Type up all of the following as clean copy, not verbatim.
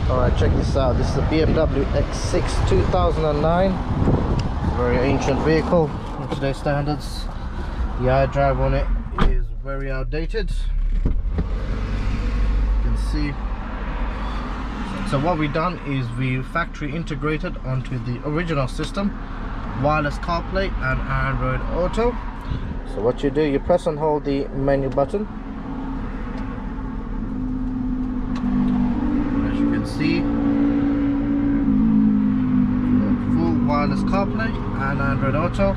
Alright, check this out. This is a BMW X6 2009. Very ancient vehicle in today's standards. The iDrive on it is very outdated. You can see. So what we've done is we factory integrated onto the original system wireless CarPlay and Android Auto. So what you do, you press and hold the menu button. As you can see, full wireless CarPlay and Android Auto.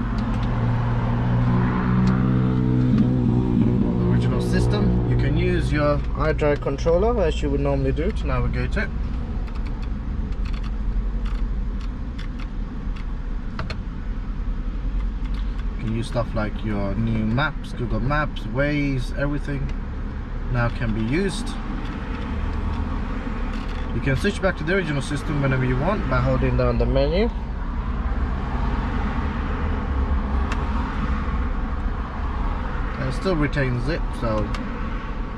The original system. You can use your iDrive controller as you would normally do to navigate it. You can use stuff like your new maps, Google Maps, Waze, everything now can be used. You can switch back to the original system whenever you want by holding down the menu. And it still retains it, so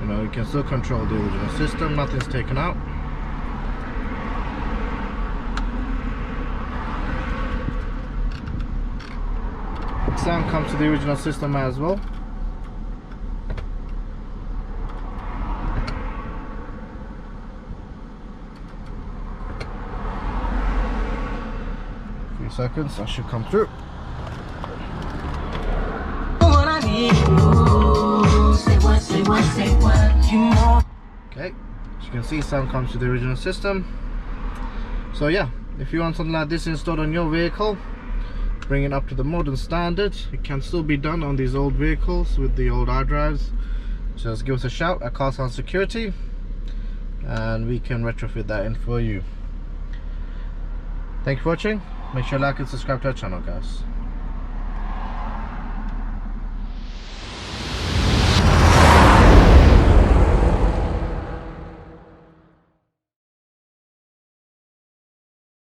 you know you can still control the original system, nothing's taken out. Sound comes to the original system as well. A few seconds, that should come through. Okay, as you can see, sound comes to the original system. So yeah, if you want something like this installed on your vehicle, bring it up to the modern standard. It can still be done on these old vehicles with the old iDrives. Just give us a shout at Car Sound Security and we can retrofit that in for you. Thank you for watching. Make sure to like and subscribe to our channel, guys.